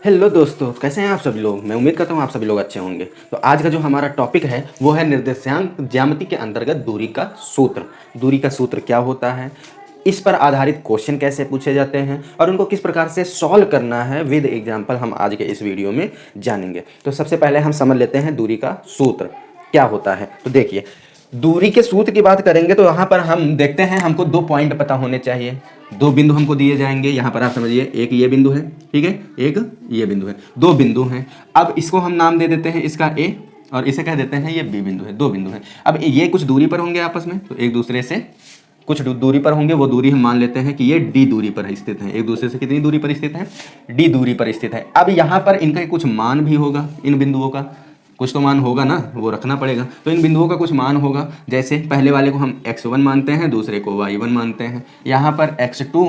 Hello दोस्तों, कैसे हैं आप सभी लोग। मैं उम्मीद करता हूँ आप सभी लोग अच्छे होंगे। तो आज का जो हमारा टॉपिक है वो है निर्देशांक ज्यामिति के अंतर्गत दूरी का सूत्र। दूरी का सूत्र क्या होता है, इस पर आधारित क्वेश्चन कैसे पूछे जाते हैं और उनको किस प्रकार से सॉल्व करना है विद एग्जाम्पल, हम आज के इस वीडियो में जानेंगे। तो सबसे पहले हम समझ लेते हैं दूरी का सूत्र क्या होता है। तो देखिए, दूरी के सूत्र की बात करेंगे तो यहाँ पर हम देखते हैं, हमको 2 पॉइंट पता होने चाहिए। 2 बिंदु हमको दिए जाएंगे। यहाँ पर आप समझिए, एक ये बिंदु है, ठीक है, एक ये बिंदु है, 2 बिंदु हैं। अब इसको हम नाम दे देते हैं, इसका ए, और इसे कह देते हैं ये बी बिंदु है। 2 बिंदु हैं। अब ये कुछ दूरी पर होंगे आपस में, तो एक दूसरे से कुछ दूरी पर होंगे। वो दूरी हम मान लेते हैं कि ये डी दूरी पर स्थित है। एक दूसरे से कितनी दूरी पर स्थित है? डी दूरी पर स्थित है। अब यहाँ पर इनका कुछ मान भी होगा, इन बिंदुओं का कुछ तो मान होगा ना, वो रखना पड़ेगा। तो इन बिंदुओं का कुछ मान होगा, जैसे पहले वाले को हम x1 मानते हैं, दूसरे को y1 मानते हैं। यहाँ पर x2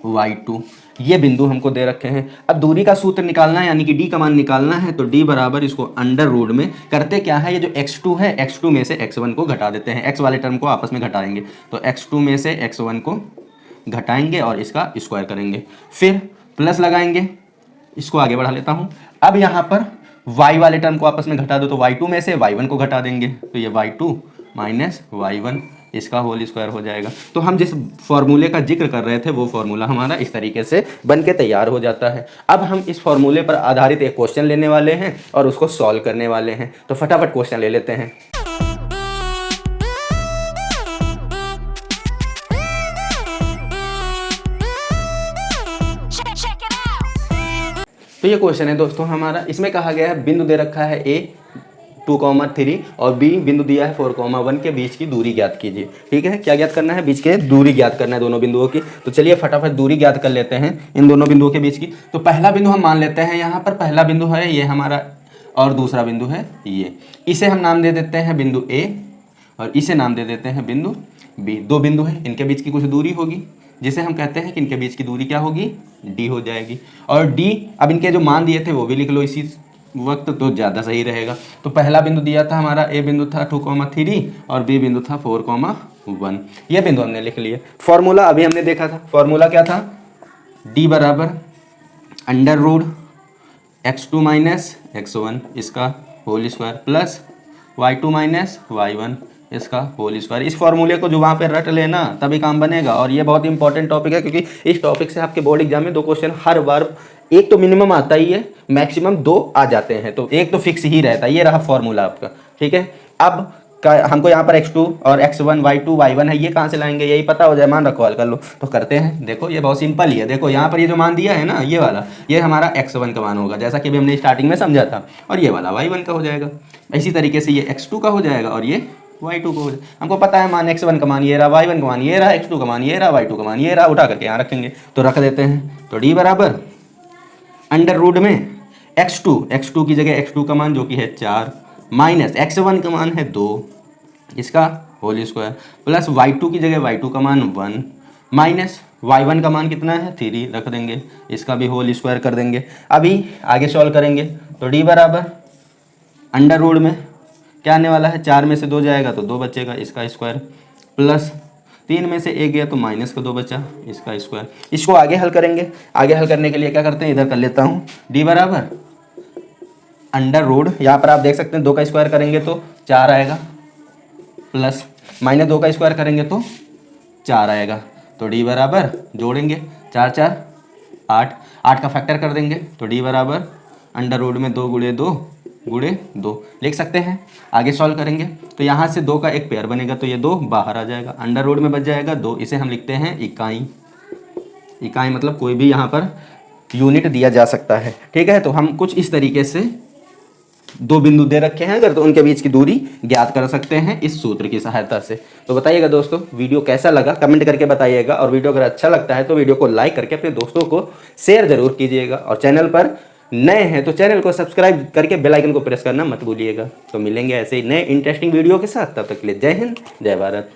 y2 ये बिंदु हमको दे रखे हैं। अब दूरी का सूत्र निकालना है, यानी कि d का मान निकालना है। तो d बराबर, इसको अंडर रूट में करते क्या है, ये जो x2 है, x2 में से x1 को घटा देते हैं। x वाले टर्म को आपस में घटाएंगे, तो x2 में से x1 को घटाएंगे और इसका स्क्वायर करेंगे, फिर प्लस लगाएंगे। इसको आगे बढ़ा लेता हूँ। अब यहाँ पर y वाले टर्म को आपस में घटा दो, तो y2 में से y1 को घटा देंगे, तो ये y2 माइनस y1, इसका होल स्क्वायर हो जाएगा। तो हम जिस फॉर्मूले का जिक्र कर रहे थे वो फॉर्मूला हमारा इस तरीके से बन के तैयार हो जाता है। अब हम इस फॉर्मूले पर आधारित एक क्वेश्चन लेने वाले हैं और उसको सॉल्व करने वाले हैं। तो फटाफट क्वेश्चन ले लेते हैं। तो ये क्वेश्चन है दोस्तों हमारा। इसमें कहा गया है, बिंदु दे रखा है ए 2,3 और बी बिंदु दिया है 4,1 के बीच की दूरी ज्ञात कीजिए। ठीक है, क्या ज्ञात करना है? बीच के दूरी ज्ञात करना है दोनों बिंदुओं की। तो चलिए फटाफट दूरी ज्ञात कर लेते हैं इन दोनों बिंदुओं के बीच की। तो पहला बिंदु हम मान लेते हैं, यहाँ पर पहला बिंदु है ये हमारा, और दूसरा बिंदु है ये। इसे हम नाम दे देते हैं बिंदु ए और इसे नाम दे देते हैं बिंदु बी। 2 बिंदु है, इनके बीच की कुछ दूरी होगी, जिसे हम कहते हैं कि इनके बीच की दूरी क्या होगी? डी हो जाएगी। और डी, अब इनके जो मान दिए थे वो भी लिख लो इसी वक्त, तो ज़्यादा सही रहेगा। तो पहला बिंदु दिया था हमारा, ए बिंदु था 2,3 और बी बिंदु था 4,1। ये बिंदु हमने लिख लिए। फॉर्मूला अभी हमने देखा था, फॉर्मूला क्या था? डी बराबर under root x2 minus x1 इसका whole square plus y2 minus y1 इसका होल स्क्वायर। इस फॉर्मूले को जो वहाँ पे रट लेना तभी काम बनेगा। और ये बहुत इंपॉर्टेंट टॉपिक है, क्योंकि इस टॉपिक से आपके बोर्ड एग्जाम में 2 क्वेश्चन हर बार, एक तो मिनिमम आता ही है, मैक्सिमम 2 आ जाते हैं, तो एक तो फिक्स ही रहता है। ये रहा फॉर्मूला आपका, ठीक है। अब हमको यहाँ पर x2 और x1 y2 y1 है, ये कहाँ से लाएंगे? यही पता हो जाए, मान रखो, हल कर लो। तो करते हैं, देखो ये बहुत सिंपल ही है। देखो यहाँ पर ये जो मान दिया है ना, ये वाला, ये हमारा x1 का मान होगा, जैसा कि अभी हमने स्टार्टिंग में समझा था, और ये वाला y1 का हो जाएगा। इसी तरीके से ये x2 का हो जाएगा और ये y2 को हो जाएगा। हमको पता है मान x1 का मान ये रहा, y1 का मान ये रहा, x2 का मान ये रहा, y2 का मान ये रहा, उठा करके यहाँ रखेंगे। तो रख देते हैं। तो d बराबर अंडर रूट में x2 की जगह x2 का मान जो कि है 4 माइनस x1 का मान है 2 इसका होल स्क्वायर प्लस y2 की जगह y2 का मान 1 माइनस y1 का मान कितना है? 3 रख देंगे, इसका भी होल स्क्वायर कर देंगे। अभी आगे सॉल्व करेंगे। तो d बराबर अंडर रूट में क्या आने वाला है? 4 में से 2 जाएगा तो 2 बचेगा, इसका स्क्वायर प्लस 3 में से 1 गया तो माइनस का 2 बचा, इसका स्क्वायर। इसको आगे हल करेंगे। आगे हल करने के लिए क्या करते हैं, इधर कर लेता हूँ। d बराबर अंडर रूट, यहाँ पर आप देख सकते हैं 2 का स्क्वायर करेंगे तो 4 आएगा, प्लस माइनस 2 का स्क्वायर करेंगे तो 4 आएगा। तो d बराबर जोड़ेंगे, 4 4 8, 8 का फैक्टर कर देंगे। तो d बराबर अंडर रूट में 2 गुणे 2 गुणे 2 लिख सकते हैं। आगे सॉल्व करेंगे तो यहाँ से 2 का एक पेयर बनेगा, तो ये 2 बाहर आ जाएगा, अंडर रूट में बच जाएगा 2। इसे हम लिखते हैं इकाई। इकाई मतलब कोई भी यहाँ पर यूनिट दिया जा सकता है, ठीक है। तो हम कुछ इस तरीके से 2 बिंदु दे रखे हैं अगर, तो उनके बीच की दूरी ज्ञात कर सकते हैं इस सूत्र की सहायता से। तो बताइएगा दोस्तों, वीडियो कैसा लगा कमेंट करके बताइएगा, और वीडियो अगर अच्छा लगता है तो वीडियो को लाइक करके अपने दोस्तों को शेयर जरूर कीजिएगा, और चैनल पर नए हैं तो चैनल को सब्सक्राइब करके बेल आइकन को प्रेस करना मत भूलिएगा। तो मिलेंगे ऐसे ही नए इंटरेस्टिंग वीडियो के साथ, तब तक के लिए जय हिंद, जय भारत।